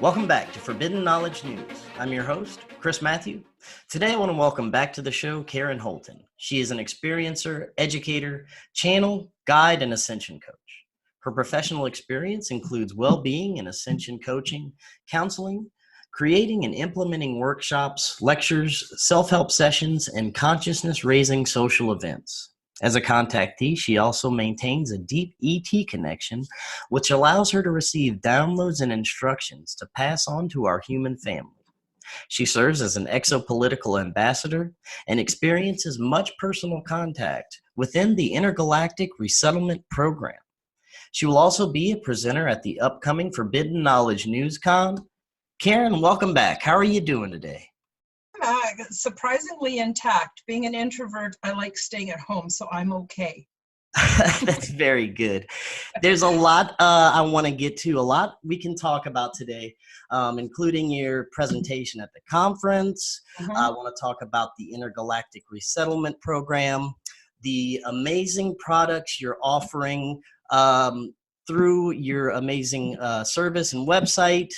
Welcome back to Forbidden Knowledge News. I'm your host, Chris Matthew. Today I want to welcome back to the show Karen Holton. She is an experiencer, educator, channel, guide, and ascension coach. Her professional experience includes well-being and ascension coaching, counseling, creating and implementing workshops, lectures, self-help sessions, and consciousness-raising social events. As a contactee, she also maintains a deep ET connection, which allows her to receive downloads and instructions to pass on to our human family. She serves as an exopolitical ambassador and experiences much personal contact within the Intergalactic Resettlement program. She will also be a presenter at the upcoming Forbidden Knowledge News Con. Karen, welcome back. How are you doing today? Surprisingly intact. Being an introvert, I like staying at home, so I'm okay. That's very good. There's a lot I want to get to, a lot we can talk about today, including your presentation at the conference. I want to talk about the Intergalactic Resettlement Program, the amazing products you're offering through your amazing service and website.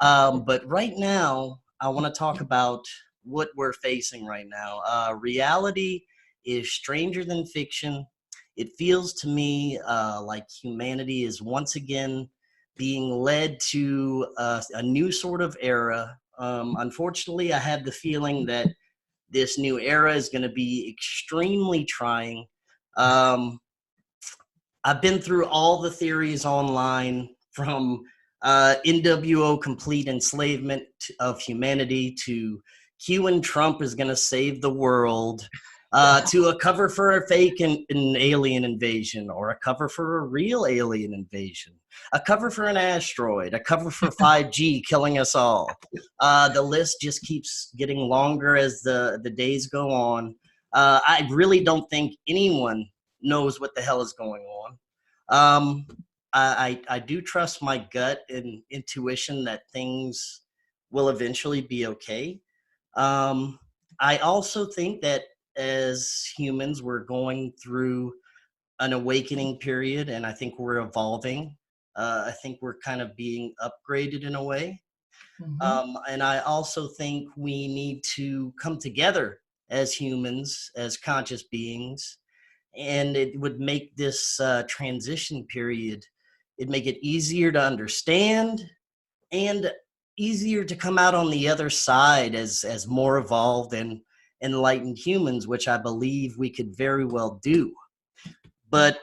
But right now, I want to talk about what we're facing right now. Reality is stranger than fiction. It feels to me like humanity is once again being led to a new sort of era. Unfortunately, I have the feeling that this new era is going to be extremely trying. I've been through all the theories online, from NWO complete enslavement of humanity to Q and Trump is going to save the world, to a cover for a fake an alien invasion, or a cover for a real alien invasion, a cover for an asteroid, a cover for 5G killing us all. The list just keeps getting longer as the days go on. I really don't think anyone knows what the hell is going on. I do trust my gut and intuition that things will eventually be okay. I also think that as humans, we're going through an awakening period, and I think we're evolving. I think we're kind of being upgraded in a way. And I also think we need to come together as humans, as conscious beings, and it would make this transition period, it'd make it easier to understand and easier to come out on the other side as more evolved and enlightened humans, which I believe we could very well do. But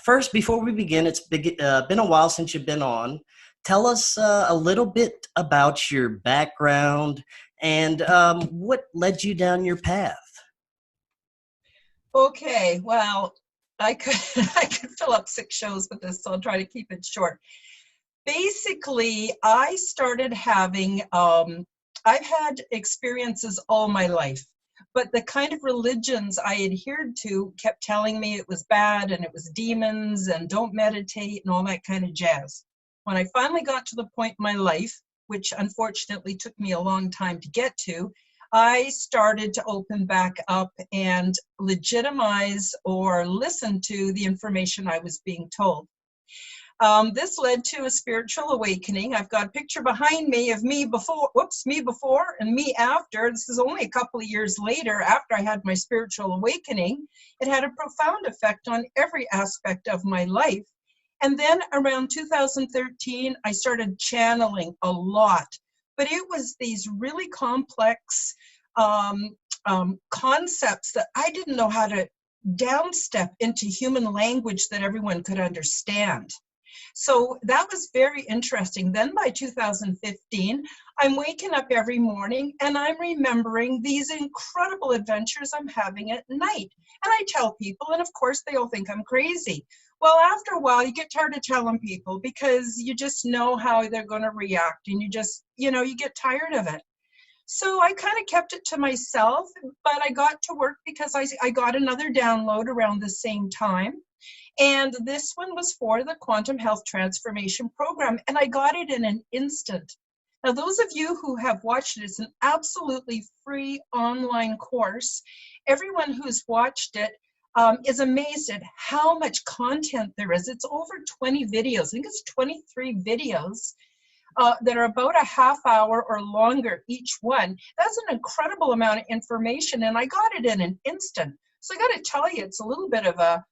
first, before we begin, it's been a while since you've been on. Tell us a little bit about your background and what led you down your path. Okay, well, I could fill up 6 shows with this, so I'll try to keep it short. Basically, I started having, I've had experiences all my life, but the kind of religions I adhered to kept telling me it was bad and it was demons and don't meditate and all that kind of jazz. When I finally got to the point in my life, which unfortunately took me a long time to get to, I started to open back up and legitimize or listen to the information I was being told. This led to a spiritual awakening. I've got a picture behind me of me before and me after. This is only a couple of years later, after I had my spiritual awakening. It had a profound effect on every aspect of my life. And then around 2013, I started channeling a lot. But it was these really complex concepts that I didn't know how to downstep into human language that everyone could understand. So that was very interesting. Then by 2015, I'm waking up every morning and I'm remembering these incredible adventures I'm having at night. And I tell people, and of course they all think I'm crazy. Well, after a while, you get tired of telling people because you just know how they're going to react, and you just, you get tired of it. So I kind of kept it to myself, but I got to work because I got another download around the same time. And this one was for the Quantum Health Transformation Program, and I got it in an instant. Now, those of you who have watched it, it's an absolutely free online course. Everyone who's watched it is amazed at how much content there is. It's over 20 videos. I think it's 23 videos. that are about a half hour or longer each one. That's an incredible amount of information, and I got it in an instant. So I got to tell you, it's a little bit of a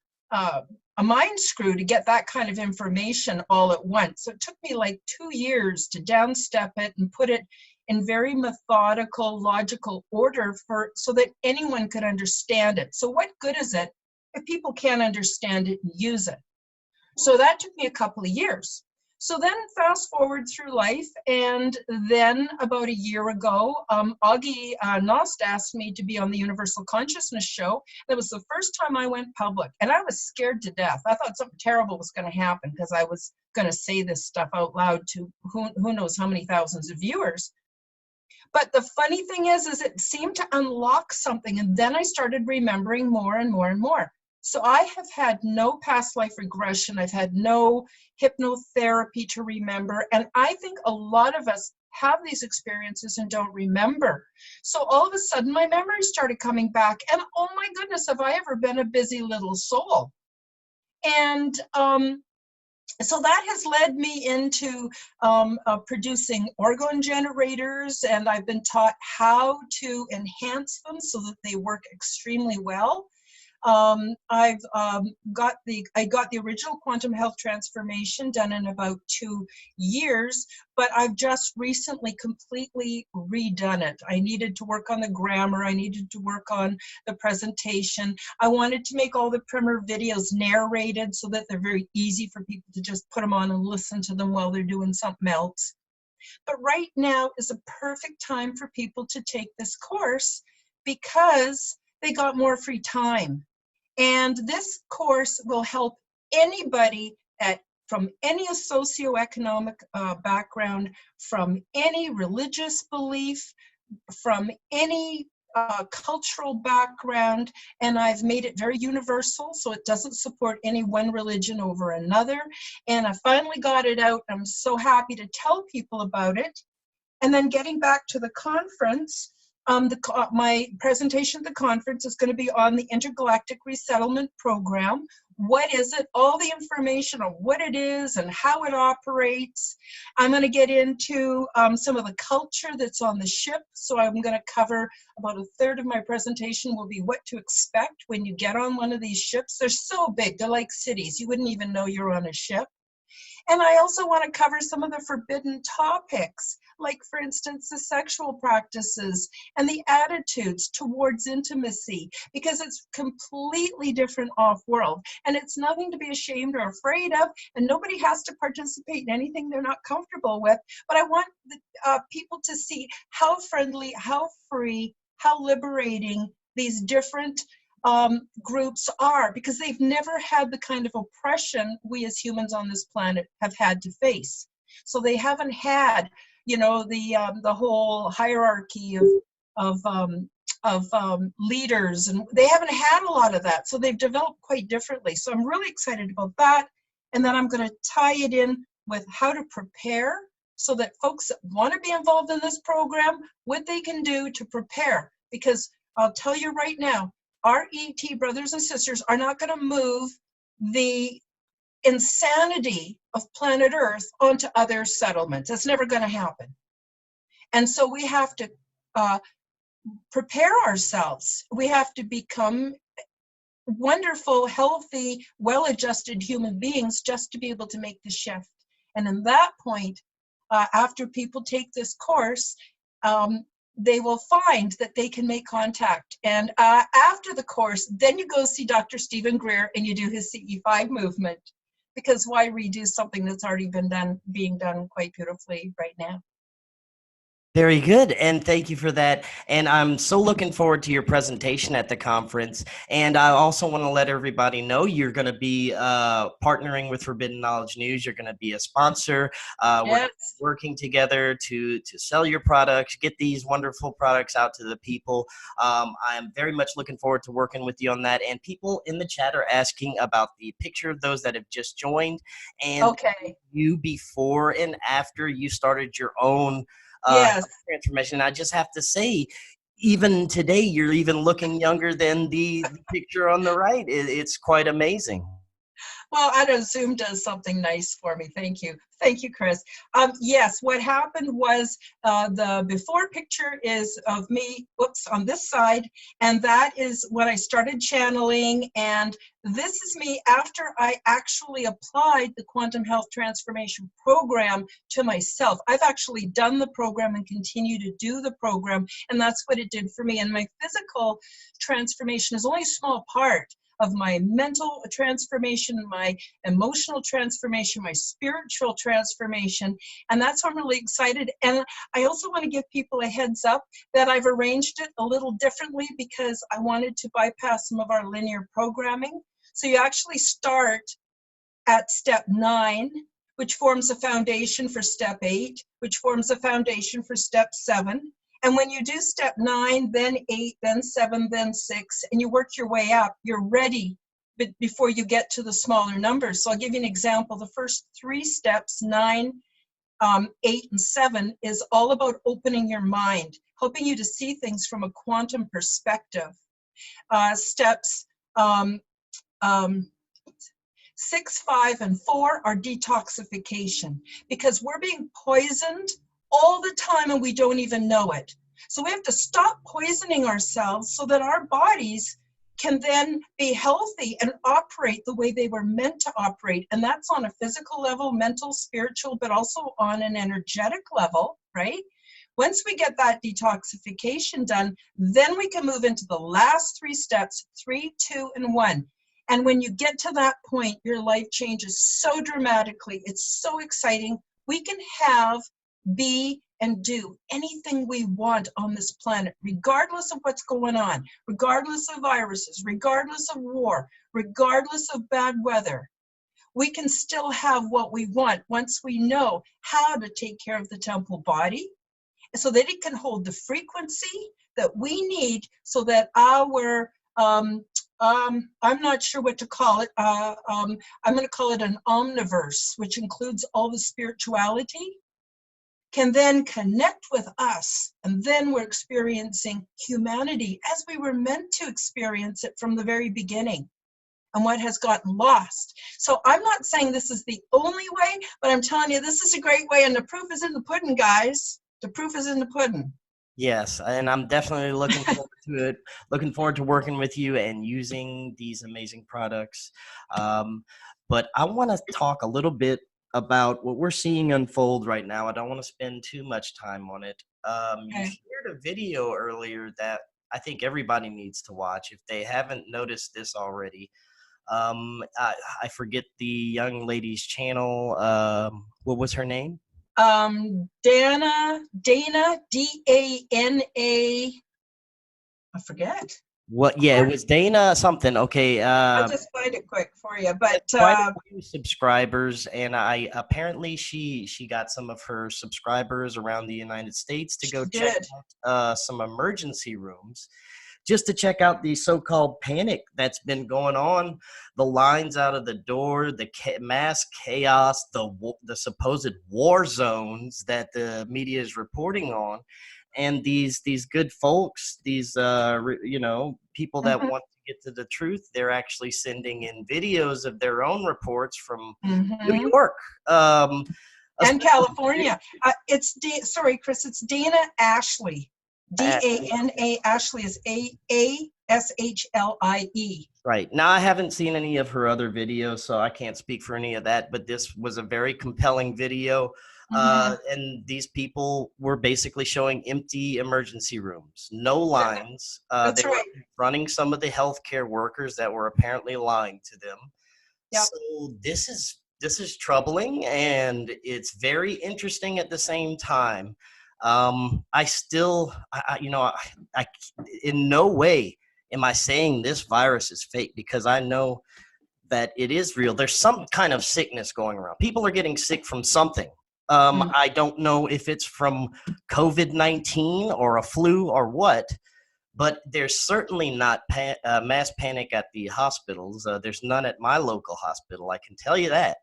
mind screw to get that kind of information all at once. So it took me like 2 years to downstep it and put it in very methodical, logical order so that anyone could understand it. So what good is it if people can't understand it and use it? So that took me a couple of years. So then fast forward through life, and then about a year ago, Augie Nost asked me to be on the Universal Consciousness show. That was the first time I went public, and I was scared to death. I thought something terrible was going to happen because I was going to say this stuff out loud to who knows how many thousands of viewers. But the funny thing is it seemed to unlock something, and then I started remembering more and more and more. So I have had no past life regression. I've had no hypnotherapy to remember. And I think a lot of us have these experiences and don't remember. So all of a sudden, my memories started coming back. And oh my goodness, have I ever been a busy little soul? And so that has led me into producing orgone generators. And I've been taught how to enhance them so that they work extremely well. I got the original quantum health transformation done in about 2 years, but I've just recently completely redone it. I needed to work on the grammar. I needed to work on the presentation. I wanted to make all the primer videos narrated so that they're very easy for people to just put them on and listen to them while they're doing something else. But right now is a perfect time for people to take this course because they got more free time. And this course will help anybody from any socioeconomic background, from any religious belief, from any cultural background, and I've made it very universal, so it doesn't support any one religion over another. And I finally got it out. I'm so happy to tell people about it. And then getting back to the conference, my presentation at the conference is going to be on the Intergalactic Resettlement Program. What is it? All the information on what it is and how it operates. I'm going to get into some of the culture that's on the ship. So I'm going to cover about a third of my presentation will be what to expect when you get on one of these ships. They're so big. They're like cities. You wouldn't even know you're on a ship. And I also want to cover some of the forbidden topics, like, for instance, the sexual practices and the attitudes towards intimacy, because it's completely different off-world. And it's nothing to be ashamed or afraid of, and nobody has to participate in anything they're not comfortable with. But I want people to see how friendly, how free, how liberating these different groups are, because they've never had the kind of oppression we as humans on this planet have had to face. So they haven't had, you know, the whole hierarchy of leaders, and they haven't had a lot of that. So they've developed quite differently. So I'm really excited about that. And then I'm going to tie it in with how to prepare, so that folks that want to be involved in this program, what they can do to prepare. Because I'll tell you right now, our ET brothers and sisters are not going to move the insanity of planet Earth onto other settlements. It's never going to happen. And so we have to prepare ourselves. We have to become wonderful, healthy, well-adjusted human beings just to be able to make the shift. And in that point, after people take this course, they will find that they can make contact. And after the course, then you go see Dr. Stephen Greer and you do his CE5 movement, because why redo something that's already been being done quite beautifully right now? Very good, and thank you for that. And I'm so looking forward to your presentation at the conference. And I also want to let everybody know you're going to be partnering with Forbidden Knowledge News. You're going to be a sponsor. We're working together to sell your products, get these wonderful products out to the people. I'm very much looking forward to working with you on that. And people in the chat are asking about the picture of those that have just joined, and you before and after you started your own transformation. I just have to say, even today, you're even looking younger than the picture on the right. It's quite amazing. Well, I know Zoom does something nice for me. Thank you. Thank you, Chris. Yes, what happened was the before picture is of me, whoops, on this side, and that is when I started channeling, and this is me after I actually applied the Quantum Health Transformation Program to myself. I've actually done the program and continue to do the program, and that's what it did for me. And my physical transformation is only a small part of my mental transformation, my emotional transformation, my spiritual transformation. And that's why I'm really excited. And I also want to give people a heads up that I've arranged it a little differently because I wanted to bypass some of our linear programming. So you actually start at step 9, which forms a foundation for step 8, which forms a foundation for step 7. And when you do step 9, then 8, then 7, then 6, and you work your way up, you're ready before you get to the smaller numbers. So I'll give you an example. The first 3 steps, 9, 8, and 7, is all about opening your mind, helping you to see things from a quantum perspective. Steps 6, 5, and 4 are detoxification, because we're being poisoned all the time and we don't even know it. So we have to stop poisoning ourselves so that our bodies can then be healthy and operate the way they were meant to operate. And that's on a physical level, mental, spiritual, but also on an energetic level, right? Once we get that detoxification done, then we can move into the last 3 steps, 3, 2, and 1. And when you get to that point, your life changes so dramatically. It's so exciting. We can have, be, and do anything we want on this planet, regardless of what's going on, regardless of viruses, regardless of war, regardless of bad weather. We can still have what we want once we know how to take care of the temple body so that it can hold the frequency that we need so that our I'm not sure what to call it. I'm going to call it an omniverse, which includes all the spirituality, can then connect with us. And then we're experiencing humanity as we were meant to experience it from the very beginning, and what has gotten lost. So I'm not saying this is the only way, but I'm telling you, this is a great way. And the proof is in the pudding, guys. The proof is in the pudding. Yes, and I'm definitely looking forward to it. Looking forward to working with you and using these amazing products. But I want to talk a little bit about what we're seeing unfold right now. I don't want to spend too much time on it. You shared a video earlier that I think everybody needs to watch if they haven't noticed this already. I forget the young lady's channel. What was her name? Dana, D-A-N-A, I forget. What? Yeah, it was Dana something. Okay. I'll just find it quick for you. But quite a few subscribers, and I apparently she got some of her subscribers around the United States to go check out some emergency rooms, just to check out the so-called panic that's been going on, the lines out of the door, the mass chaos, the supposed war zones that the media is reporting on, and these good folks, these people that want to get to the truth, they're actually sending in videos of their own reports from New York. And California. Sorry, Chris, it's Dana Ashley. D-A-N-A, Ashley is A-S-H-L-I-E. Right. Now, I haven't seen any of her other videos, so I can't speak for any of that, but this was a very compelling video. And these people were basically showing empty emergency rooms, no lines. That's they were running some of the healthcare workers that were apparently lying to them. Yep. So this is troubling, and it's very interesting at the same time. I in no way am I saying this virus is fake, because I know that it is real. There's some kind of sickness going around. People are getting sick from something. I don't know if it's from COVID-19 or a flu or what, but there's certainly not mass panic at the hospitals. There's none at my local hospital, I can tell you that.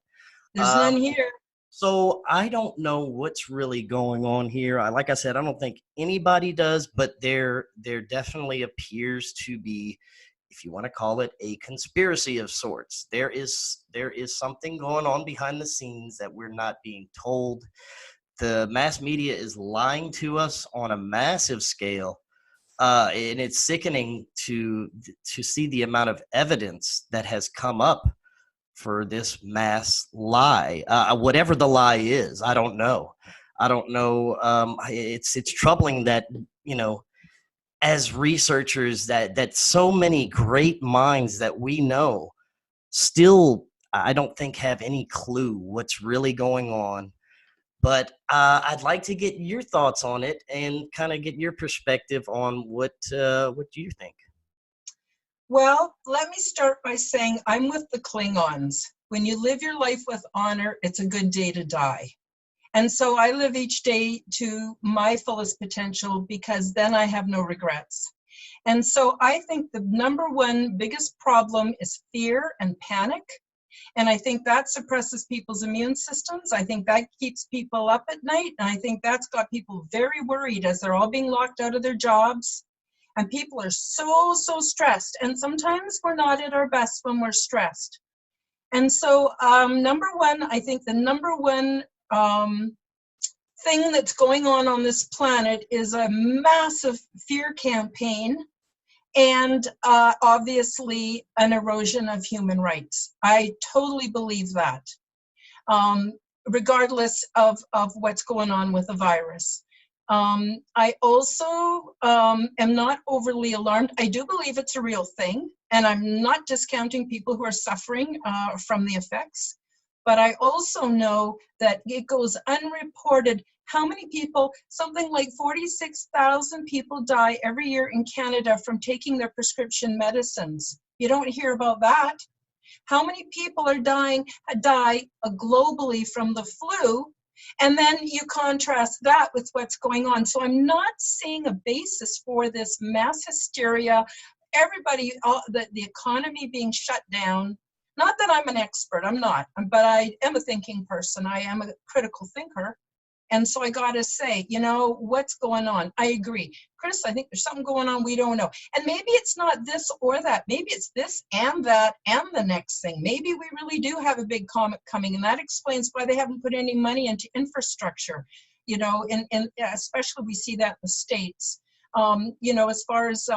There's none here. So I don't know what's really going on here. Like I said, I don't think anybody does, but there definitely appears to be if you want to call it, a conspiracy of sorts. There is something going on behind the scenes that we're not being told. The mass media is lying to us on a massive scale, and it's sickening to see the amount of evidence that has come up for this mass lie. Whatever the lie is, I don't know. It's troubling that, you know, as researchers, that so many great minds that we know still, I don't think, have any clue what's really going on. But I'd like to get your thoughts on it and kind of get your perspective on what do you think? Well, let me start by saying I'm with the Klingons. When you live your life with honor, it's a good day to die. And so I live each day to my fullest potential, because then I have no regrets. And so I think the number one biggest problem is fear and panic. And I think that suppresses people's immune systems. I think that keeps people up at night. And I think that's got people very worried as they're all being locked out of their jobs. And people are so stressed. And sometimes we're not at our best when we're stressed. And so number one, I think the number one thing that's going on this planet is a massive fear campaign, and obviously an erosion of human rights. I totally believe that, regardless of what's going on with the virus. I also am not overly alarmed. I do believe it's a real thing, and I'm not discounting people who are suffering from the effects. But I also know that it goes unreported how many people, something like 46,000 people die every year in Canada from taking their prescription medicines. You don't hear about that. How many people die globally from the flu? And then you contrast that with what's going on. So I'm not seeing a basis for this mass hysteria. Everybody, the economy being shut down. Not that I'm an expert, I'm not, but I am a thinking person. I am a critical thinker. And so I got to say, you know, what's going on? I agree. Chris, I think there's something going on we don't know. And maybe it's not this or that. Maybe it's this and that and the next thing. Maybe we really do have a big comet coming, and that explains why they haven't put any money into infrastructure. You know, and especially we see that in the States. You know, as far as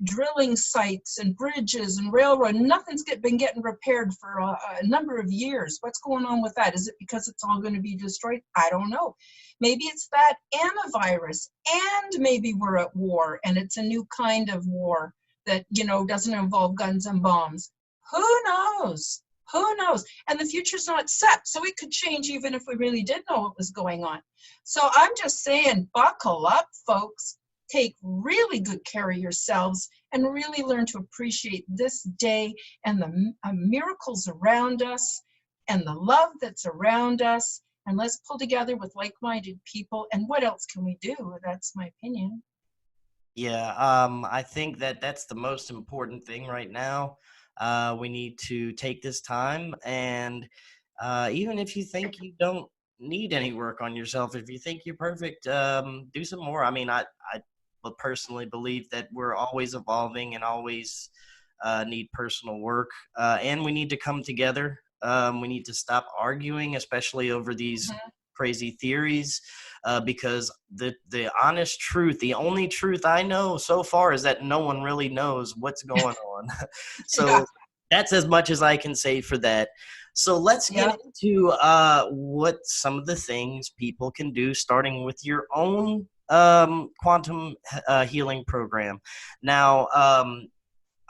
drilling sites and bridges and railroad, nothing's been getting repaired for a number of years. What's going on with that? Is it because it's all going to be destroyed? I don't know. Maybe it's that and a virus, and maybe we're at war, and it's a new kind of war that, you know, doesn't involve guns and bombs. Who knows? Who knows? And the future's not set, so it could change even if we really did know what was going on. So I'm just saying, buckle up, folks. Take really good care of yourselves and really learn to appreciate this day and the miracles around us and the love that's around us. And let's pull together with like-minded people. And what else can we do? That's my opinion. Yeah, I think that's the most important thing right now. We need to take this time, and even if you think you don't need any work on yourself, if you think you're perfect, do some more. I mean, I personally believe that we're always evolving and always need personal work, and we need to come together. We need to stop arguing, especially over these crazy theories, because the honest truth, the only truth I know so far, is that no one really knows what's going on. So that's as much as I can say for that. So let's get into what some of the things people can do, starting with your own quantum healing program. Now,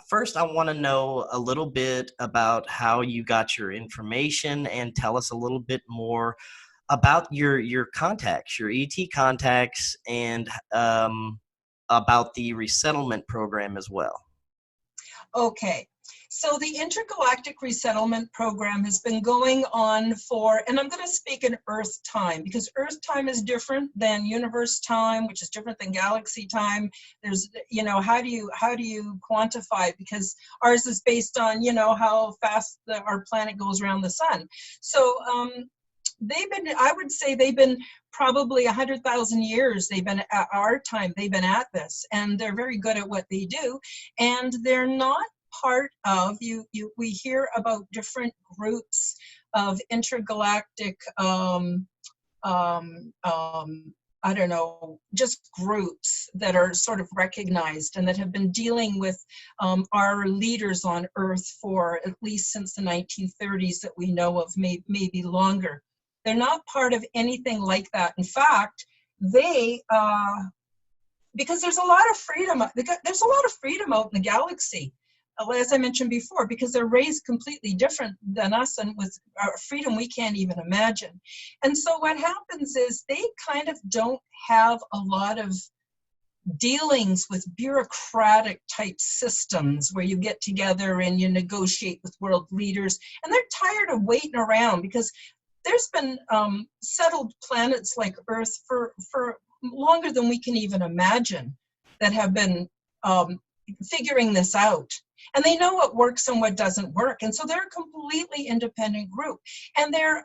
first, I want to know a little bit about how you got your information, and tell us a little bit more about your contacts, your ET contacts, and about the resettlement program as well. Okay. So the Intergalactic Resettlement Program has been going on for, and I'm going to speak in Earth time, because Earth time is different than universe time, which is different than galaxy time. There's, you know, how do you quantify it? Because ours is based on, you know, how fast our planet goes around the sun. So I would say they've been probably 100,000 years. They've been at our time. They've been at this, and they're very good at what they do. And they're not part of, we hear about different groups of intergalactic, I don't know, just groups that are sort of recognized and that have been dealing with our leaders on Earth for at least since the 1930s that we know of, maybe longer. They're not part of anything like that. In fact, they, because there's a lot of freedom, there's a lot of freedom out in the galaxy, as I mentioned before, because they're raised completely different than us and with freedom we can't even imagine. And so what happens is they kind of don't have a lot of dealings with bureaucratic type systems where you get together and you negotiate with world leaders, and they're tired of waiting around because there's been settled planets like Earth for longer than we can even imagine that have been figuring this out. And they know what works and what doesn't work. And so they're a completely independent group. And they're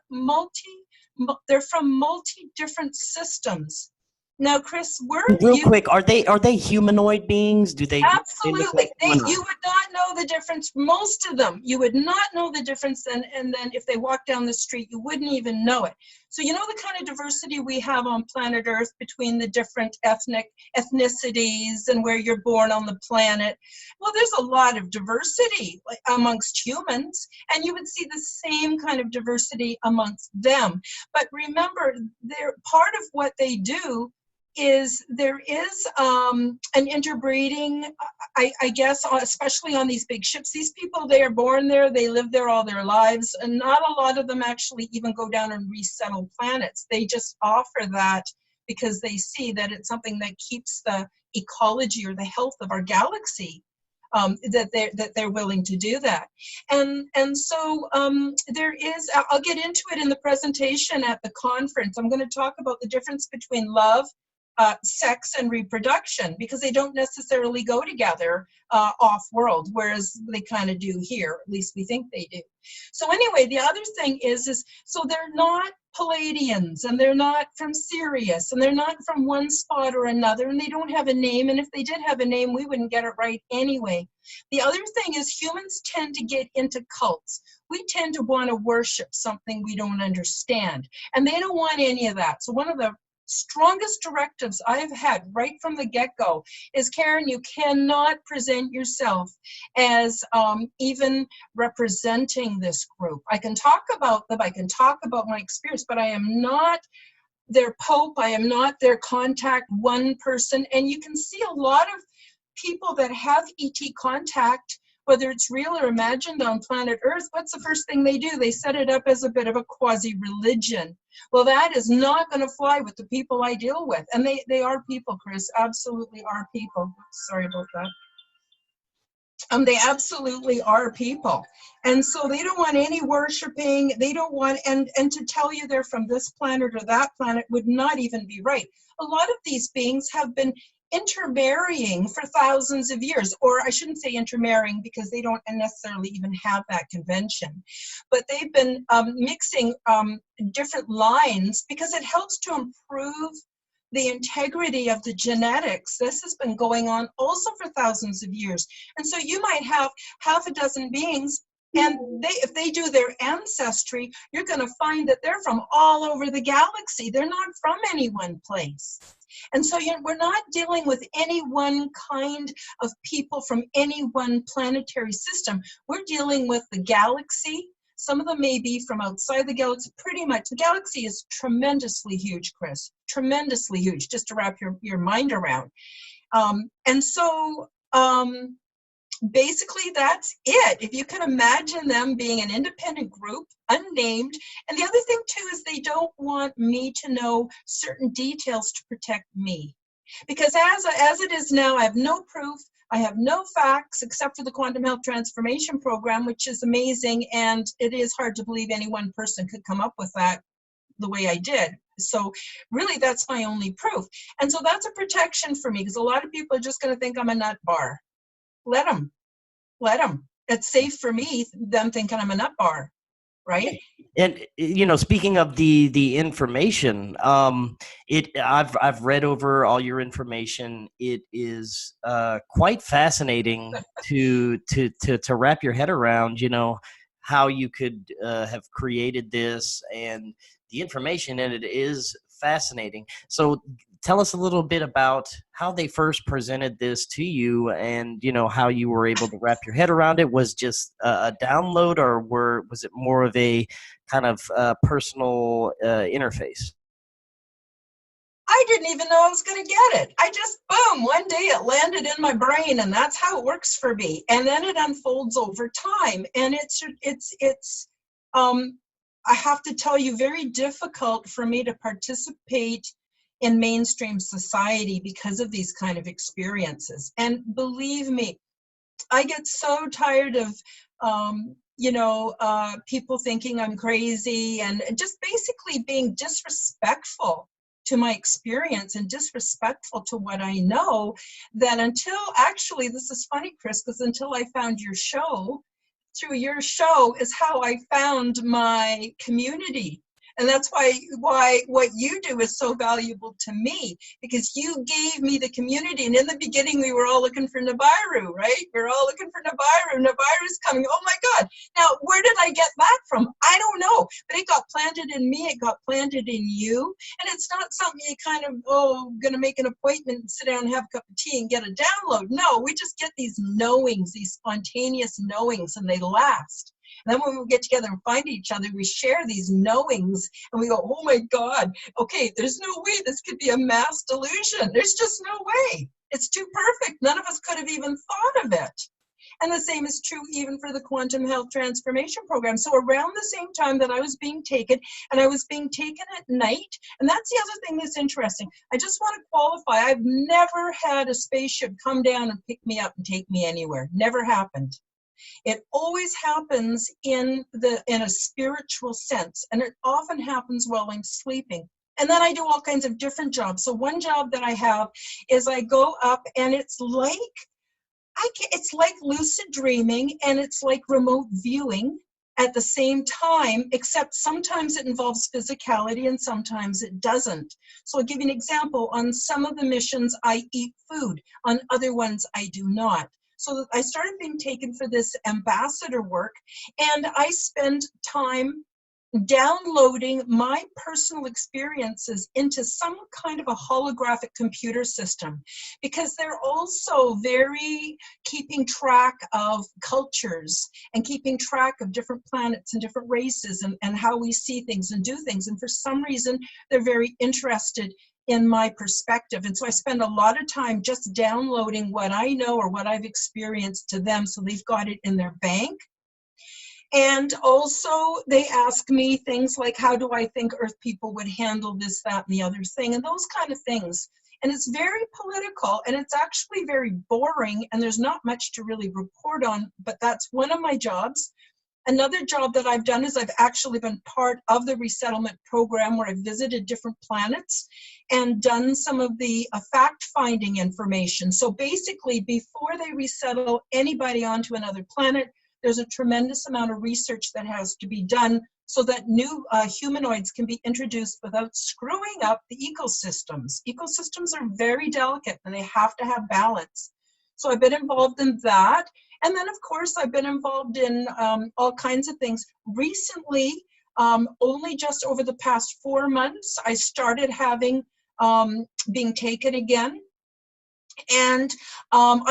from multi different systems. Now, Chris, real quick, are they humanoid beings? Do they absolutely? You would not know the difference. Most of them, you would not know the difference. And then if they walk down the street, you wouldn't even know it. So you know the kind of diversity we have on planet Earth between the different ethnicities and where you're born on the planet. Well, there's a lot of diversity amongst humans, and you would see the same kind of diversity amongst them. But remember, they're part of what they do is there is an interbreeding, I guess, especially on these big ships. These people, they are born there, they live there all their lives, and not a lot of them actually even go down and resettle planets. They just offer that because they see that it's something that keeps the ecology or the health of our galaxy, that they're willing to do that. And so there is, I'll get into it in the presentation at the conference. I'm going to talk about the difference between love, sex and reproduction, because they don't necessarily go together off-world, whereas they kind of do here. At least we think they do. So anyway, the other thing is so they're not Palladians, and they're not from Sirius, and they're not from one spot or another, and they don't have a name, and if they did have a name, we wouldn't get it right anyway. The other thing is humans tend to get into cults. We tend to want to worship something we don't understand, and they don't want any of that. So one of the strongest directives I've had right from the get-go is, Karen, you cannot present yourself as even representing this group. I can talk about them, I can talk about my experience, but I am not their pope, I am not their contact one person. And you can see a lot of people that have ET contact, whether it's real or imagined on planet Earth, what's the first thing they do? They set it up as a bit of a quasi-religion. Well, that is not going to fly with the people I deal with. And they are people, Chris, absolutely are people. Sorry about that. They absolutely are people. And so they don't want any worshiping. They don't want, and to tell you they're from this planet or that planet would not even be right. A lot of these beings have been intermarrying for thousands of years, or I shouldn't say intermarrying because they don't necessarily even have that convention, but they've been mixing different lines because it helps to improve the integrity of the genetics. This has been going on also for thousands of years. And so you might have half a dozen beings, and if they do their ancestry, you're going to find that they're from all over the galaxy. They're not from any one place. And so we're not dealing with any one kind of people from any one planetary system. We're dealing with the galaxy. Some of them may be from outside the galaxy. Pretty much, the galaxy is tremendously huge, Chris. Tremendously huge, just to wrap your mind around. And so basically that's it. If you can imagine them being an independent group, unnamed. And the other thing too is they don't want me to know certain details to protect me. Because as it is now, I have no proof, I have no facts except for the Quantum Health Transformation Program, which is amazing, and it is hard to believe any one person could come up with that the way I did. So really that's my only proof. And so that's a protection for me, because a lot of people are just going to think I'm a nut bar. Let them. It's safe for me, them thinking I'm a nut bar. right? And speaking of the information, I've read over all your information. It is quite fascinating to wrap your head around. How you could have created this, and the information in it is fascinating. So tell us a little bit about how they first presented this to you, and how you were able to wrap your head around it. Was just a download, or was it more of a kind of personal interface? I didn't even know I was going to get it. I just, boom, one day it landed in my brain, and that's how it works for me. And then it unfolds over time. And I have to tell you, very difficult for me to participate in mainstream society because of these kind of experiences. And believe me, I get so tired of, people thinking I'm crazy and just basically being disrespectful to my experience and disrespectful to what I know, that actually, this is funny, Chris, because until I found your show, through your show is how I found my community. And that's why what you do is so valuable to me, because you gave me the community. And in the beginning, we were all looking for Nibiru, right? We were all looking for Nibiru. Nibiru's coming. Oh my God. Now, where did I get that from? I don't know. But it got planted in me. It got planted in you. And it's not something you kind of, going to make an appointment and sit down and have a cup of tea and get a download. No, we just get these knowings, these spontaneous knowings, and they last. And then when we get together and find each other, we share these knowings and we go, oh my God, okay, there's no way this could be a mass delusion. There's just no way. It's too perfect. None of us could have even thought of it. And the same is true even for the Quantum Health Transformation Program. So around the same time that I was being taken, and I was being taken at night, and that's the other thing that's interesting. I just want to qualify, I've never had a spaceship come down and pick me up and take me anywhere. Never happened. It always happens in a spiritual sense, and it often happens while I'm sleeping. And then I do all kinds of different jobs. So one job that I have is I go up, and it's like lucid dreaming, and it's like remote viewing at the same time, except sometimes it involves physicality and sometimes it doesn't. So I'll give you an example. On some of the missions, I eat food. On other ones, I do not. So I started being taken for this ambassador work, and I spend time downloading my personal experiences into some kind of a holographic computer system, because they're also very keeping track of cultures and keeping track of different planets and different races and how we see things and do things. And for some reason, they're very interested in my perspective. And so I spend a lot of time just downloading what I know or what I've experienced to them, so they've got it in their bank. And also they ask me things like, how do I think Earth people would handle this, that, and the other thing, and those kind of things. And it's very political, and it's actually very boring, and there's not much to really report on, but that's one of my jobs. Another job that I've done is I've actually been part of the Resettlement program, where I've visited different planets and done some of the fact-finding information. So basically, before they resettle anybody onto another planet, there's a tremendous amount of research that has to be done so that new humanoids can be introduced without screwing up the ecosystems. Ecosystems are very delicate, and they have to have balance. So I've been involved in that. And then, of course, I've been involved in all kinds of things. Recently, only just over the past 4 months, I started having being taken again. And I'll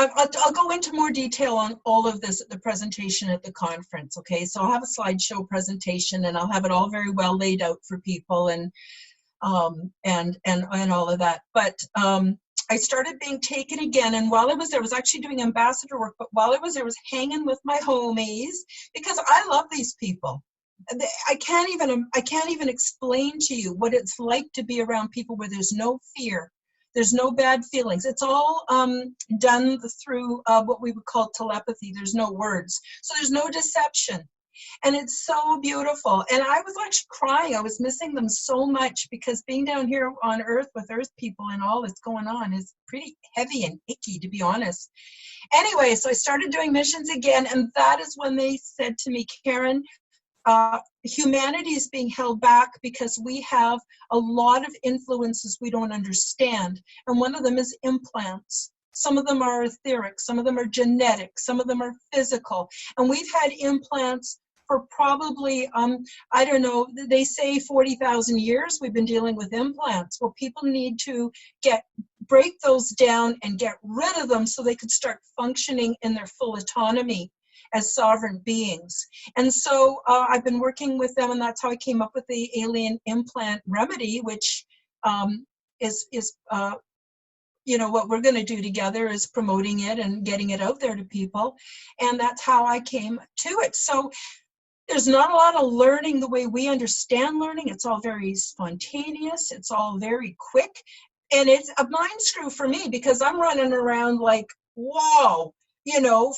go into more detail on all of this at the presentation at the conference, okay? So I'll have a slideshow presentation, and I'll have it all very well laid out for people and all of that. But I started being taken again, and while I was there, I was actually doing ambassador work, but while I was there, I was hanging with my homies, because I love these people. I can't even explain to you what it's like to be around people where there's no fear. There's no bad feelings. It's all done through what we would call telepathy. There's no words. So there's no deception. And it's so beautiful. And I was actually crying. I was missing them so much, because being down here on Earth with Earth people and all that's going on is pretty heavy and icky, to be honest. Anyway, so I started doing missions again. And that is when they said to me, Karen, humanity is being held back because we have a lot of influences we don't understand. And one of them is implants. Some of them are etheric, some of them are genetic, some of them are physical. And we've had implants for probably, I don't know, they say 40,000 years we've been dealing with implants. Well, people need to break those down and get rid of them so they can start functioning in their full autonomy as sovereign beings. And so I've been working with them, and that's how I came up with the alien implant remedy, which is what we're going to do together is promoting it and getting it out there to people. And that's how I came to it. So there's not a lot of learning the way we understand learning. It's all very spontaneous. It's all very quick. And it's a mind screw for me because I'm running around like, whoa,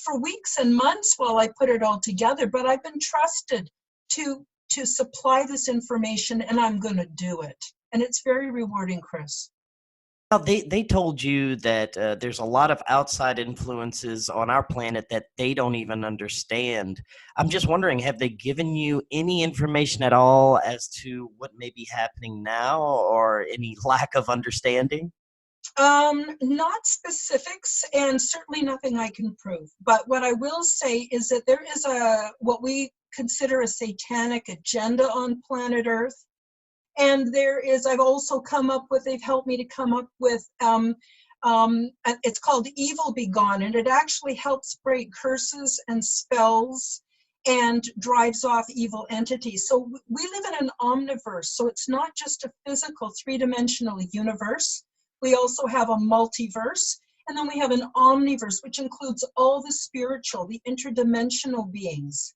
for weeks and months while I put it all together. But I've been trusted to supply this information, and I'm going to do it. And it's very rewarding, Chris. Now, they told you that there's a lot of outside influences on our planet that they don't even understand. I'm just wondering, have they given you any information at all as to what may be happening now or any lack of understanding? Not specifics, and certainly nothing I can prove. But what I will say is that there is what we consider a satanic agenda on planet Earth. And I've also come up with, they've helped me to come up with, it's called Evil Be Gone, and it actually helps break curses and spells and drives off evil entities. So we live in an omniverse, so it's not just a physical three-dimensional universe. We also have a multiverse, and then we have an omniverse, which includes all the spiritual, the interdimensional beings.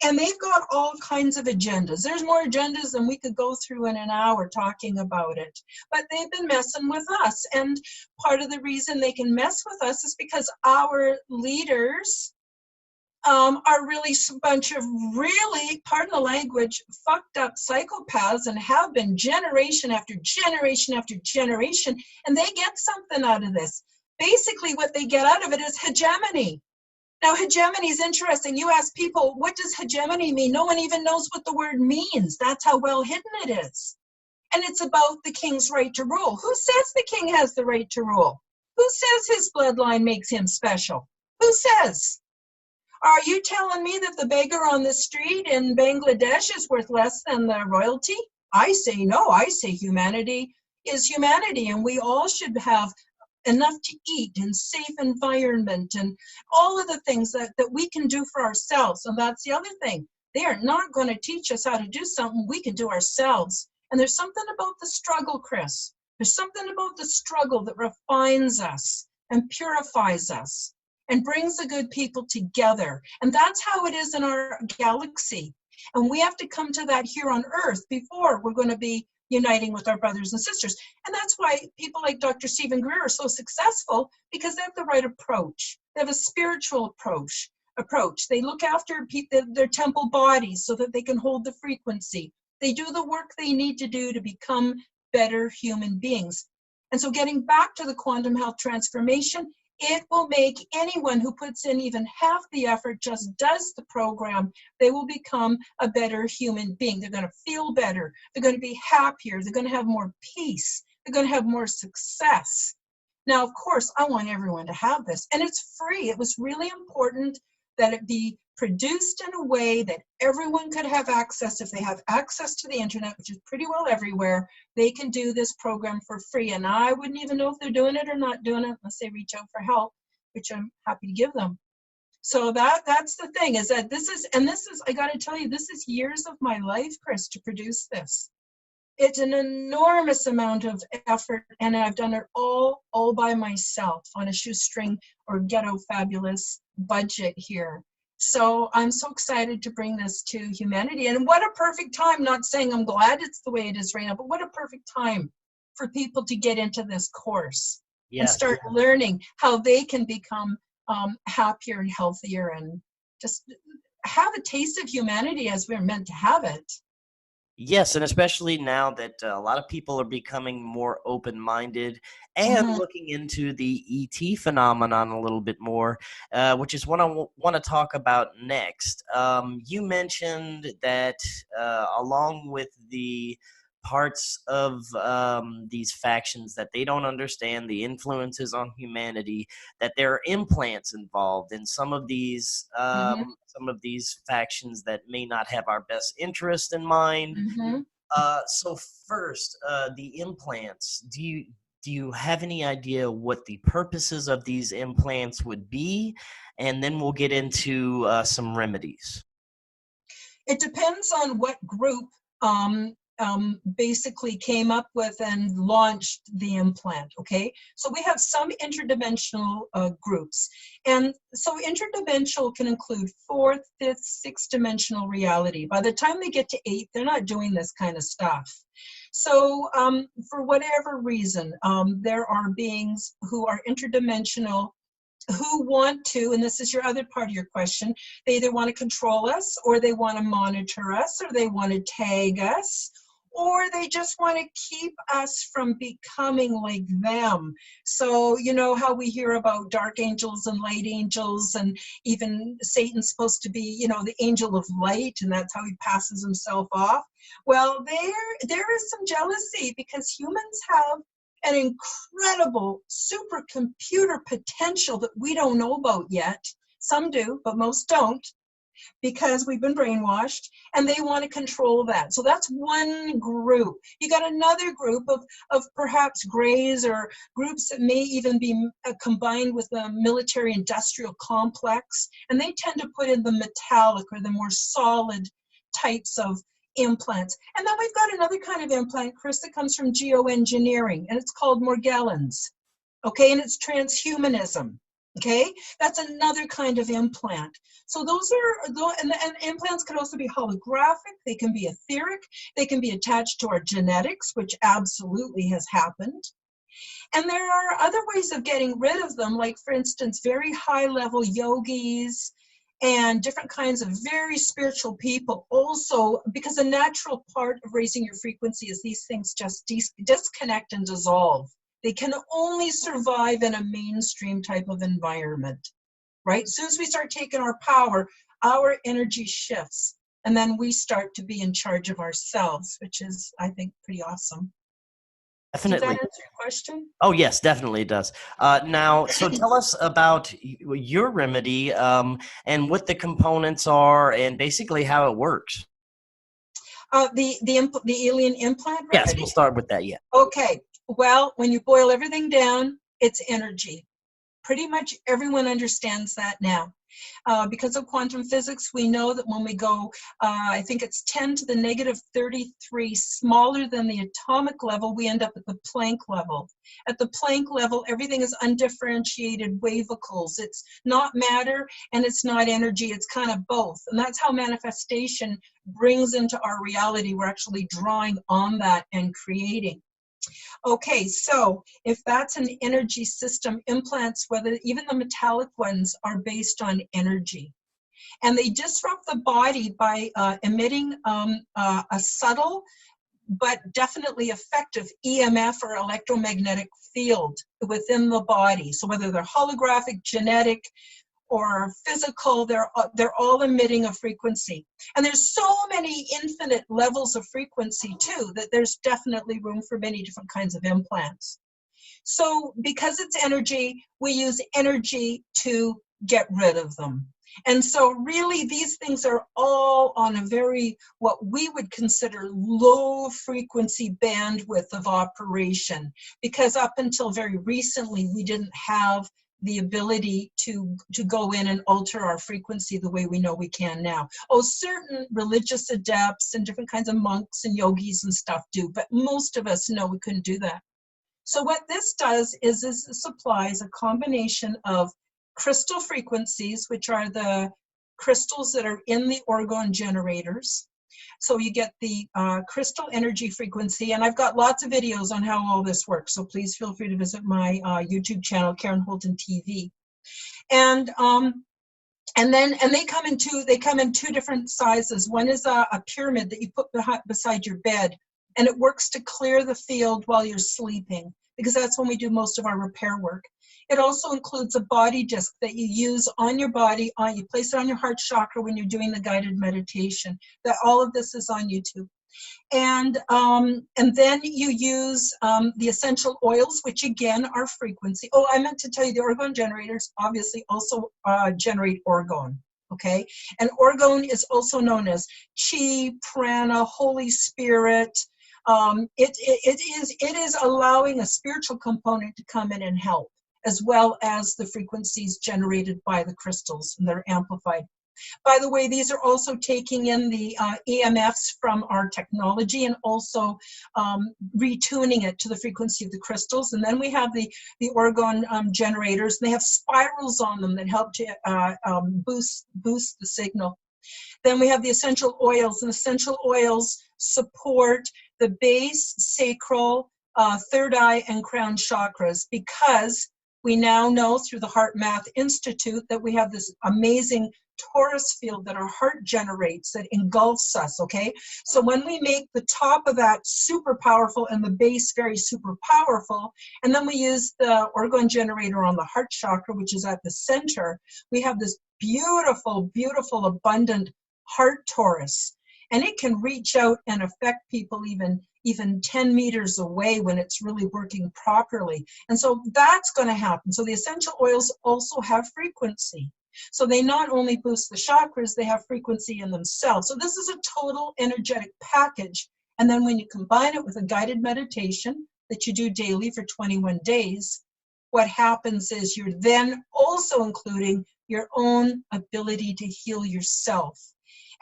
And they've got all kinds of agendas. There's more agendas than we could go through in an hour talking about it. But they've been messing with us. And part of the reason they can mess with us is because our leaders are really a bunch of really, pardon the language, fucked up psychopaths and have been generation after generation after generation. And they get something out of this. Basically, what they get out of it is hegemony. Now, hegemony is interesting. You ask people, what does hegemony mean? No one even knows what the word means. That's how well hidden it is. And it's about the king's right to rule. Who says the king has the right to rule? Who says his bloodline makes him special? Who says? Are you telling me that the beggar on the street in Bangladesh is worth less than the royalty? I say no. I say humanity is humanity, and we all should have enough to eat and safe environment and all of the things that we can do for ourselves. And that's the other thing. They are not going to teach us how to do something we can do ourselves. And there's something about the struggle, Chris. There's something about the struggle that refines us and purifies us and brings the good people together. And that's how it is in our galaxy. And we have to come to that here on Earth before we're going to be uniting with our brothers and sisters. And that's why people like Dr. Stephen Greer are so successful, because they have the right approach. They have a spiritual approach. They look after their temple bodies so that they can hold the frequency. They do the work they need to do to become better human beings. And so getting back to the quantum health transformation, it will make anyone who puts in even half the effort, just does the program, they will become a better human being. They're going to feel better. They're going to be happier. They're going to have more peace. They're going to have more success. Now, of course, I want everyone to have this, and it's free. It was really important that it be produced in a way that everyone could have access. If they have access to the internet, which is pretty well everywhere, they can do this program for free. And I wouldn't even know if they're doing it or not doing it unless they reach out for help, which I'm happy to give them. So that's the thing, is that this is, I got to tell you, this is years of my life, Chris, to produce this. It's an enormous amount of effort, and I've done it all by myself on a shoestring or ghetto fabulous budget here. So I'm so excited to bring this to humanity. And what a perfect time, not saying I'm glad it's the way it is right now, but what a perfect time for people to get into this course and start learning how they can become happier and healthier and just have a taste of humanity as we're meant to have it. Yes, and especially now that a lot of people are becoming more open-minded and Mm-hmm. looking into the ET phenomenon a little bit more, which is what I want to talk about next. You mentioned that along with the parts of these factions that they don't understand the influences on humanity, that there are implants involved in Mm-hmm. some of these factions that may not have our best interest in mind. Mm-hmm. So first, the implants. Do you have any idea what the purposes of these implants would be? And then we'll get into some remedies. It depends on what group basically came up with and launched the implant, okay? So we have some interdimensional groups. And so interdimensional can include fourth, fifth, sixth dimensional reality. By the time they get to eight, they're not doing this kind of stuff. So for whatever reason, there are beings who are interdimensional who want to, and this is your other part of your question, they either want to control us or they want to monitor us or they want to tag us or they just want to keep us from becoming like them. So you know how we hear about dark angels and light angels, and even Satan's supposed to be, you know, the angel of light, and that's how he passes himself off. Well, there is some jealousy because humans have an incredible supercomputer potential that we don't know about yet. Some do, but most don't, because we've been brainwashed, and they want to control that. So that's one group. You got another group of perhaps grays or groups that may even be combined with the military industrial complex, and they tend to put in the metallic or the more solid types of implants. And then we've got another kind of implant, Chris, that comes from geoengineering, and it's called Morgellons. Okay, and it's transhumanism. Okay, that's another kind of implant. So those are, and implants can also be holographic, they can be etheric, they can be attached to our genetics, which absolutely has happened. And there are other ways of getting rid of them, like, for instance, very high level yogis and different kinds of very spiritual people also, because a natural part of raising your frequency is these things just disconnect and dissolve. They can only survive in a mainstream type of environment, right? As soon as we start taking our power, our energy shifts, and then we start to be in charge of ourselves, which is, I think, pretty awesome. Does that Definitely. answer your question? Oh, yes, definitely it does. Now, so tell us about your remedy and what the components are and basically how it works. The alien implant Yes, we'll remedy? start with that. Yeah. Okay, well, when you boil everything down, it's energy. Pretty much everyone understands that now. Because of quantum physics, we know that when we go, I think it's 10 to the negative 33, smaller than the atomic level, we end up at the Planck level. At the Planck level, everything is undifferentiated wavicles. It's not matter and it's not energy, it's kind of both. And that's how manifestation brings into our reality. We're actually drawing on that and creating. Okay, so if that's an energy system, implants, whether even the metallic ones, are based on energy. And they disrupt the body by emitting a subtle but definitely effective EMF or electromagnetic field within the body. So whether they're holographic, genetic, or physical, they're all emitting a frequency. And there's so many infinite levels of frequency too, that there's definitely room for many different kinds of implants. So because it's energy, we use energy to get rid of them. And so really these things are all on a very, what we would consider low frequency bandwidth of operation, because up until very recently, we didn't have the ability to go in and alter our frequency the way we know we can now. Oh, certain religious adepts and different kinds of monks and yogis and stuff do, but most of us know we couldn't do that. So what this does is it supplies a combination of crystal frequencies, which are the crystals that are in the orgone generators. So you get the crystal energy frequency, and I've got lots of videos on how all this works, so please feel free to visit my YouTube channel, Karen Holton TV. And And they come in two different sizes. One is a pyramid that you put beside your bed, and it works to clear the field while you're sleeping, because that's when we do most of our repair work. It also includes a body disc that you use on your body. You place it on your heart chakra when you're doing the guided meditation. That all of this is on YouTube. And then you use the essential oils, which again are frequency. Oh, I meant to tell you, the orgone generators obviously also generate orgone. Okay, and orgone is also known as chi, prana, Holy Spirit. It is allowing a spiritual component to come in and help, as well as the frequencies generated by the crystals, and they're amplified. By the way, these are also taking in the EMFs from our technology and also retuning it to the frequency of the crystals. And then we have the orgone generators, and they have spirals on them that help to boost the signal. Then we have the essential oils, and essential oils support the base, sacral, third eye, and crown chakras, because we now know through the Heart Math Institute that we have this amazing torus field that our heart generates that engulfs us, okay? So when we make the top of that super powerful and the base very super powerful, and then we use the orgone generator on the heart chakra, which is at the center, we have this beautiful, beautiful, abundant heart torus. And it can reach out and affect people even 10 meters away when it's really working properly. And so that's going to happen. So the essential oils also have frequency. So they not only boost the chakras, they have frequency in themselves. So this is a total energetic package. And then when you combine it with a guided meditation that you do daily for 21 days, what happens is you're then also including your own ability to heal yourself.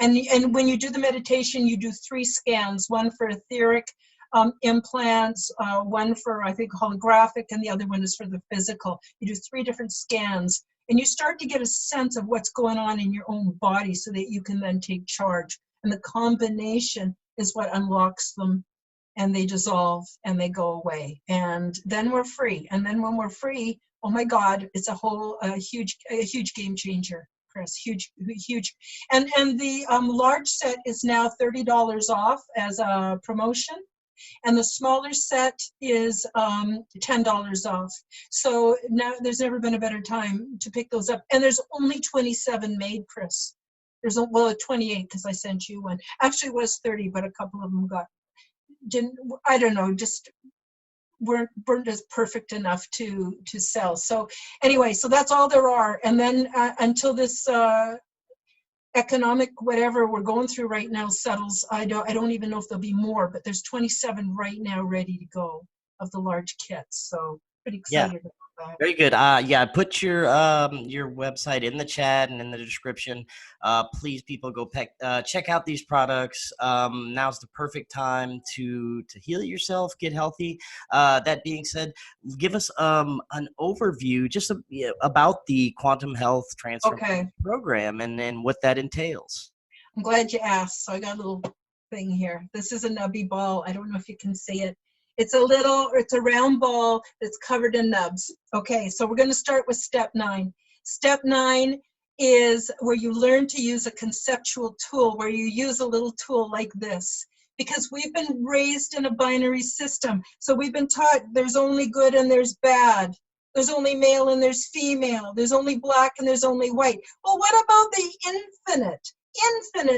And when you do the meditation, you do 3 scans, one for etheric implants, one for, I think, holographic, and the other one is for the physical. You do 3 different scans, and you start to get a sense of what's going on in your own body so that you can then take charge. And the combination is what unlocks them, and they dissolve and they go away. And then we're free. And then when we're free, oh my God, it's a huge game changer. Chris, huge. And the large set is now $30 off as a promotion, and the smaller set is $10 off. So now there's never been a better time to pick those up. And there's only 27 made, Chris. There's a 28 because I sent you one. Actually, it was 30, but a couple of them just weren't as perfect enough to sell. So anyway, so that's all there are. And then until this economic whatever we're going through right now settles, I don't even know if there'll be more, but there's 27 right now ready to go of the large kits. So pretty excited about that. Very good. Yeah, I put your website in the chat and in the description. Please, people, go check out these products. Now's the perfect time to heal yourself, get healthy. That being said, give us an overview just about the Quantum Health Transformation Program and what that entails. I'm glad you asked. So I got a little thing here. This is a nubby ball. I don't know if you can see it. It's a round ball that's covered in nubs. Okay, so we're going to start with step 9. Step 9 is where you learn to use a conceptual tool, where you use a little tool like this. Because we've been raised in a binary system. So we've been taught there's only good and there's bad. There's only male and there's female. There's only black and there's only white. Well, what about the infinite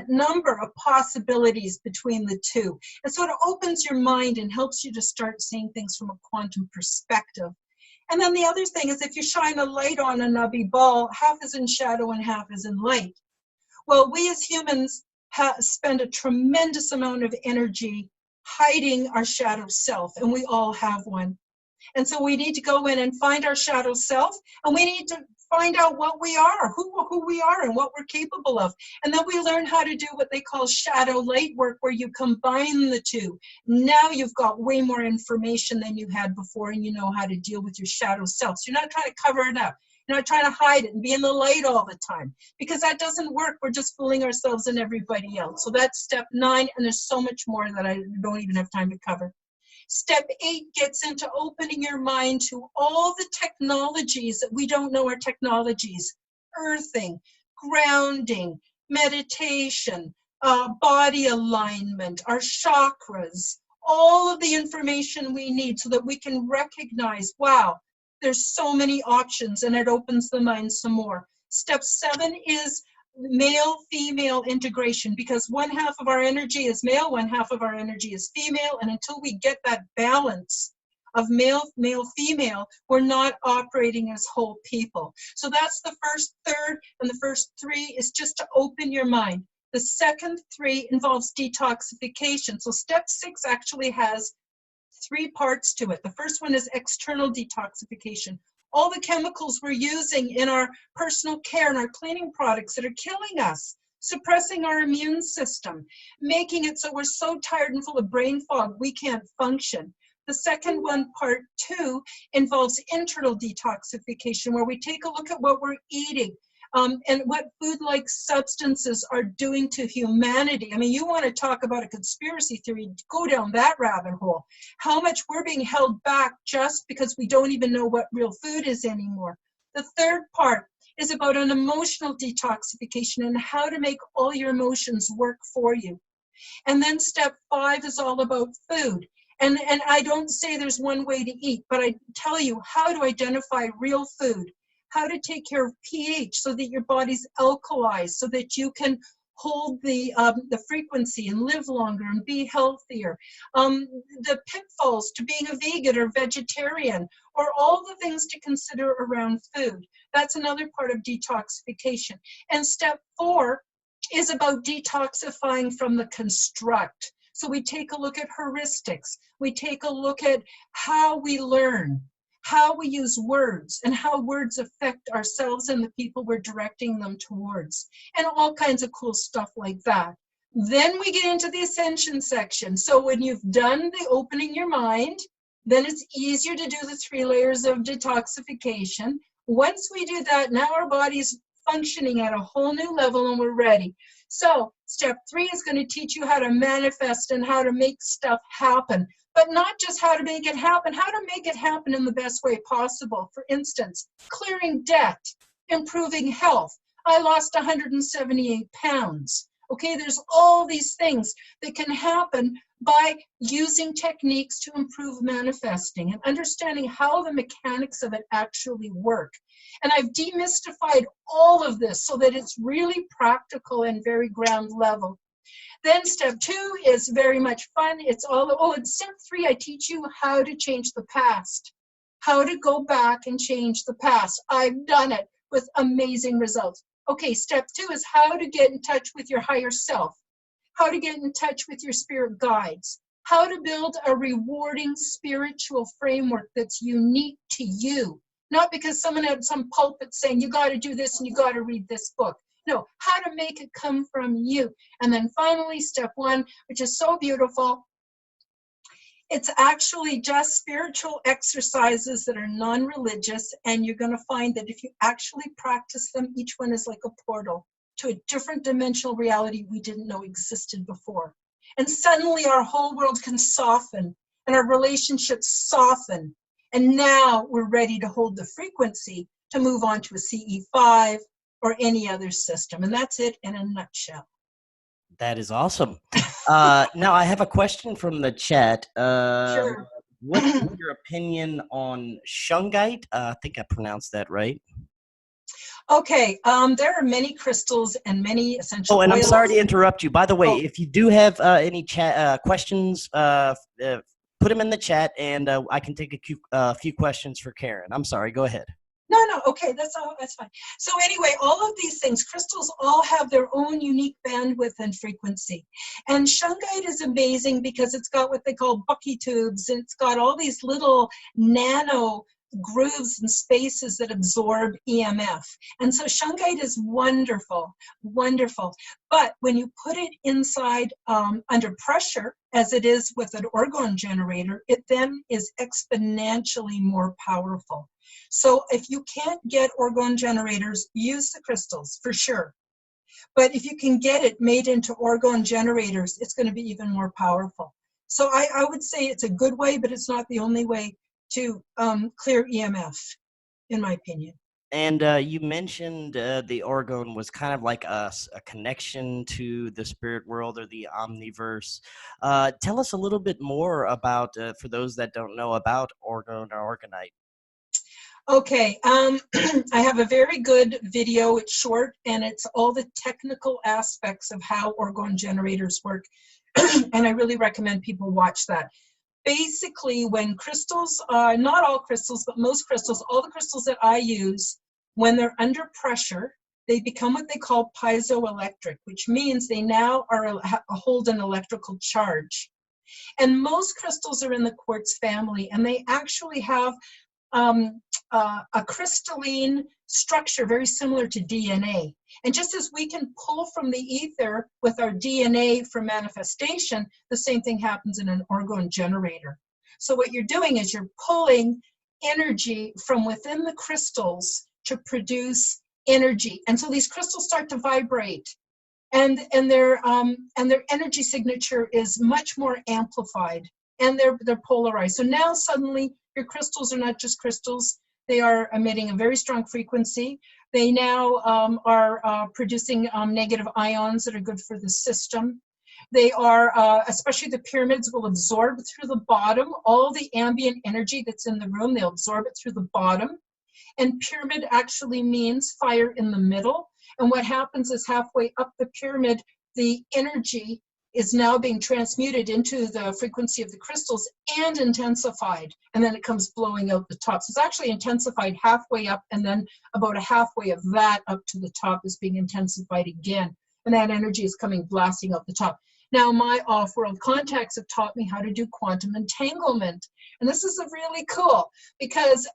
number of possibilities between the two? And so it opens your mind and helps you to start seeing things from a quantum perspective. And then the other thing is, if you shine a light on a nubby ball, half is in shadow and half is in light. Well, we as humans spend a tremendous amount of energy hiding our shadow self, and we all have one. And so we need to go in and find our shadow self, and we need to find out what we are, who we are, and what we're capable of. And then we learn how to do what they call shadow light work, where you combine the two. Now you've got way more information than you had before, and you know how to deal with your shadow self. So you're not trying to cover it up. You're not trying to hide it and be in the light all the time, because that doesn't work. We're just fooling ourselves and everybody else. So that's step 9, and there's so much more that I don't even have time to cover. Step 8 gets into opening your mind to all the technologies that we don't know are technologies. Earthing, grounding, meditation, body alignment, our chakras, all of the information we need so that we can recognize, wow, there's so many options, and it opens the mind some more. Step 7 is male-female integration, because one half of our energy is male, one half of our energy is female, and until we get that balance of male, female, we're not operating as whole people. So that's the first third, and the first 3 is just to open your mind. The second 3 involves detoxification. So step 6 actually has 3 parts to it. The first one is external detoxification. All the chemicals we're using in our personal care and our cleaning products that are killing us, suppressing our immune system, making it so we're so tired and full of brain fog we can't function. The second one, part 2, involves internal detoxification, where we take a look at what we're eating, and what food-like substances are doing to humanity. I mean, you want to talk about a conspiracy theory, go down that rabbit hole. How much we're being held back just because we don't even know what real food is anymore. The third part is about an emotional detoxification and how to make all your emotions work for you. And then step 5 is all about food. And I don't say there's one way to eat, but I tell you how to identify real food, how to take care of pH so that your body's alkalized, so that you can hold the frequency and live longer and be healthier. The pitfalls to being a vegan or vegetarian, or all the things to consider around food. That's another part of detoxification. And step 4 is about detoxifying from the construct. So we take a look at heuristics. We take a look at how we learn, how we use words, and how words affect ourselves and the people we're directing them towards, and all kinds of cool stuff like that. Then we get into the ascension section. So when you've done the opening your mind, then it's easier to do the 3 layers of detoxification. Once we do that, now our body's functioning at a whole new level and we're ready. So step 3 is going to teach you how to manifest and how to make stuff happen, but not just how to make it happen, how to make it happen in the best way possible. For instance, clearing debt, improving health. I lost 178 pounds. Okay, there's all these things that can happen by using techniques to improve manifesting and understanding how the mechanics of it actually work. And I've demystified all of this so that it's really practical and very ground level. Then step 2 is very much fun. It's all, in step 3, I teach you how to change the past, how to go back and change the past. I've done it with amazing results. Okay, step 2 is how to get in touch with your higher self, how to get in touch with your spirit guides, how to build a rewarding spiritual framework that's unique to you. Not because someone had some pulpit saying, you got to do this and you got to read this book. No, how to make it come from you. And then finally, step 1, which is so beautiful, it's actually just spiritual exercises that are non-religious, and you're going to find that if you actually practice them, each one is like a portal to a different dimensional reality we didn't know existed before. And suddenly our whole world can soften, and our relationships soften. And now we're ready to hold the frequency to move on to a CE5 or any other system. And that's it in a nutshell. That is awesome. Now I have a question from the chat. Sure. What's your opinion on Shun Gate? I think I pronounced that right. Okay, there are many crystals and many essential oils. And I'm sorry to interrupt you. By the way, if you do have any chat questions, put them in the chat, and I can take a few questions for Karen. I'm sorry. Go ahead. No, okay, that's fine. So anyway, all of these things, crystals all have their own unique bandwidth and frequency. And Shun Gate is amazing because it's got what they call bucky tubes, and it's got all these little nano grooves and spaces that absorb EMF. And so Shun Gate is wonderful, wonderful. But when you put it inside under pressure, as it is with an orgone generator, it then is exponentially more powerful. So if you can't get orgone generators, use the crystals for sure. But if you can get it made into orgone generators, it's going to be even more powerful. So I would say it's a good way, but it's not the only way to clear EMF, in my opinion. And you mentioned the orgone was kind of like a connection to the spirit world or the omniverse. Tell us a little bit more about, for those that don't know about orgone or orgonite. Okay, I have a very good video. It's short and it's all the technical aspects of how orgone generators work. And I really recommend people watch that. Basically, when crystals, not all crystals, but most crystals, all the crystals that I use, when they're under pressure, they become what they call piezoelectric, which means they now hold an electrical charge. And most crystals are in the quartz family, and they actually have a crystalline structure very similar to DNA. And just as we can pull from the ether with our DNA for manifestation, the same thing happens in an orgone generator. So what you're doing is you're pulling energy from within the crystals to produce energy. And so these crystals start to vibrate. And their energy signature is much more amplified, and they're polarized. So now suddenly your crystals are not just crystals; they are emitting a very strong frequency. They now are producing negative ions that are good for the system. They are, especially the pyramids, will absorb through the bottom all the ambient energy that's in the room. They'll absorb it through the bottom. And pyramid actually means fire in the middle. And what happens is halfway up the pyramid, the energy is now being transmuted into the frequency of the crystals and intensified. And then it comes blowing out the top. So it's actually intensified halfway up, and then about a halfway of that up to the top is being intensified again. And that energy is coming blasting out the top. Now, my off-world contacts have taught me how to do quantum entanglement. And this is really cool because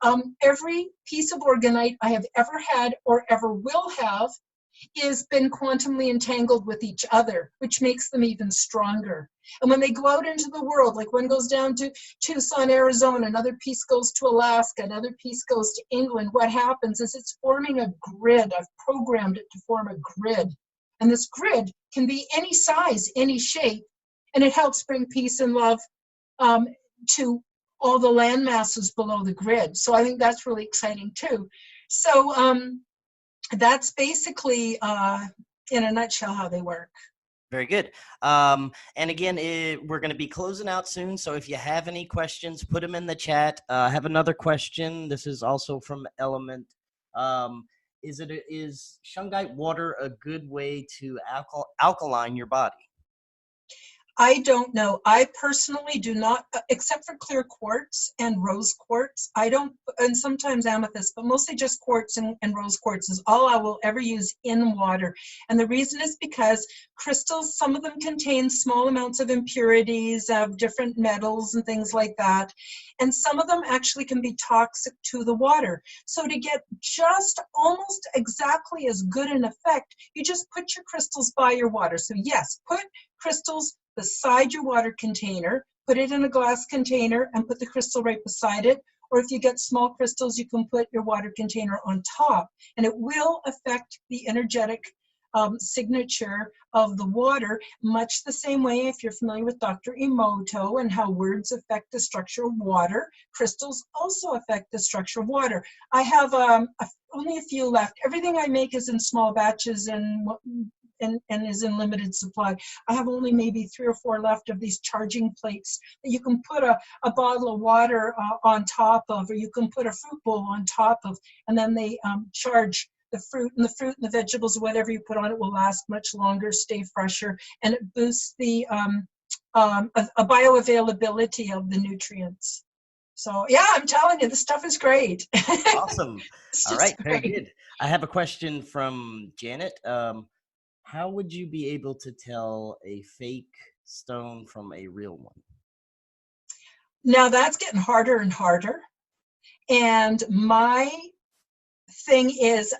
every piece of orgonite I have ever had or ever will have is been quantumly entangled with each other, which makes them even stronger. And when they go out into the world, like one goes down to Tucson, Arizona, another piece goes to Alaska, another piece goes to England, what happens is it's forming a grid. I've programmed it to form a grid. And this grid can be any size, any shape, and it helps bring peace and love to all the land masses below the grid. So I think that's really exciting too. So that's basically, in a nutshell, how they work. Very good. And again, we're going to be closing out soon. So if you have any questions, put them in the chat. I have another question. This is also from Element. Is Shun Gate water a good way to alkaline your body? I don't know. I personally do not, except for clear quartz and rose quartz. I don't, and sometimes amethyst, but mostly just quartz and rose quartz is all I will ever use in water. And the reason is because crystals, some of them contain small amounts of impurities of different metals and things like that. And some of them actually can be toxic to the water. So to get just almost exactly as good an effect, you just put your crystals by your water. So yes, put crystals beside your water container, put it in a glass container and put the crystal right beside it. Or if you get small crystals, you can put your water container on top, and it will affect the energetic signature of the water, much the same way if you're familiar with Dr. Emoto and how words affect the structure of water, crystals also affect the structure of water. I have only a few left. Everything I make is in small batches and is in limited supply. I have only maybe 3 or 4 left of these charging plates that you can put a bottle of water on top of, or you can put a fruit bowl on top of, and then they charge the fruit and the vegetables, whatever you put on it will last much longer, stay fresher, and it boosts the bioavailability of the nutrients. So yeah, I'm telling you, this stuff is great. Awesome. All right, very good. I have a question from Janet. How would you be able to tell a fake stone from a real one? Now that's getting harder and harder. And my thing is,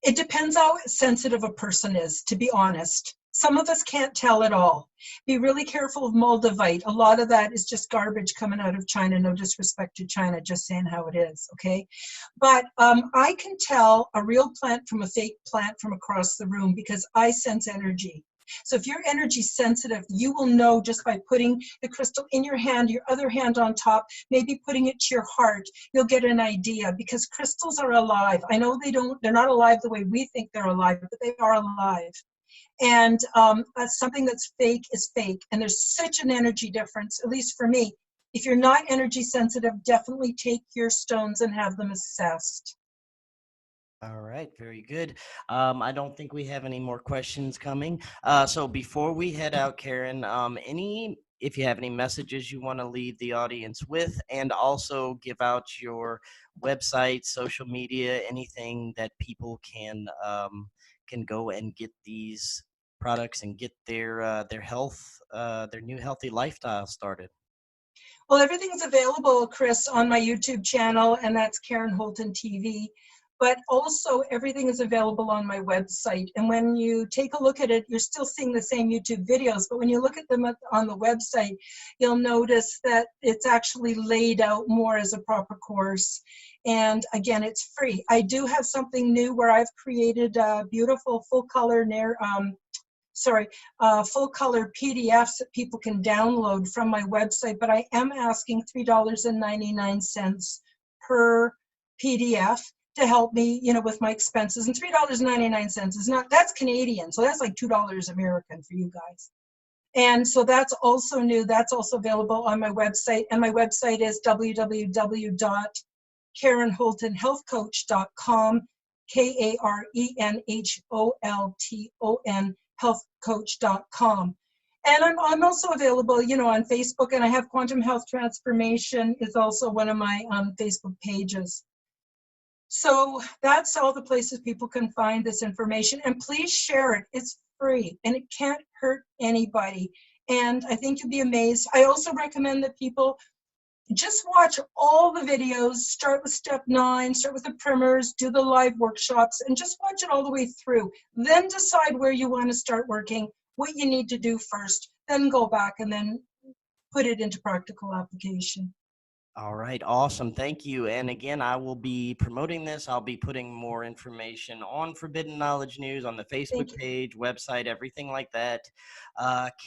it depends how sensitive a person is, to be honest. Some of us can't tell at all. Be really careful of moldavite. A lot of that is just garbage coming out of China. No disrespect to China, just saying how it is, okay? But I can tell a real plant from a fake plant from across the room because I sense energy. So if you're energy sensitive, you will know just by putting the crystal in your hand, your other hand on top, maybe putting it to your heart, you'll get an idea, because crystals are alive. I know they're not alive the way we think they're alive, but they are alive. And something that's fake is fake. And there's such an energy difference, at least for me. If you're not energy sensitive, definitely take your stones and have them assessed. All right, very good. I don't think we have any more questions coming. So before we head out, Karen, if you have any messages you want to leave the audience with, and also give out your website, social media, anything that people can go and get these products and get their health, their new healthy lifestyle started. Well, everything's available, Chris, on my YouTube channel, and that's Karen Holton TV. But also everything is available on my website. And when you take a look at it, you're still seeing the same YouTube videos, but when you look at them on the website, you'll notice that it's actually laid out more as a proper course. And again, it's free. I do have something new where I've created a beautiful full color full color PDFs that people can download from my website, but I am asking $3.99 per PDF to help me, with my expenses. And $3.99 is not, that's Canadian, so that's like $2 American for you guys. And so that's also new. That's also available on my website. And my website is www.KarenHoltonHealthCoach.com, KarenHolton healthcoach.com. And I'm also available, on Facebook, and I have Quantum Health Transformation is also one of my Facebook pages. So that's all the places people can find this information. And please share it. It's free and it can't hurt anybody. And I think you'll be amazed. I also recommend that people just watch all the videos, start with step 9, start with the primers, do the live workshops, and just watch it all the way through. Then decide where you want to start working, what you need to do first, then go back and then put it into practical application. All right, awesome. Thank you. And again, I will be promoting this. I'll be putting more information on Forbidden Knowledge News on the Facebook page, website, everything like that.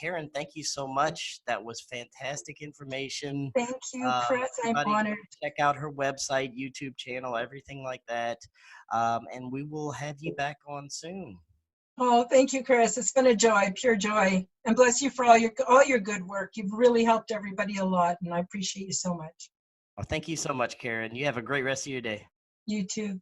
Karen, thank you so much. That was fantastic information. Thank you, Chris. I'm honored. Check out her website, YouTube channel, everything like that. And we will have you back on soon. Oh, thank you, Chris. It's been a joy, pure joy. And bless you for all your good work. You've really helped everybody a lot, and I appreciate you so much. Well, thank you so much, Karen. You have a great rest of your day. You too.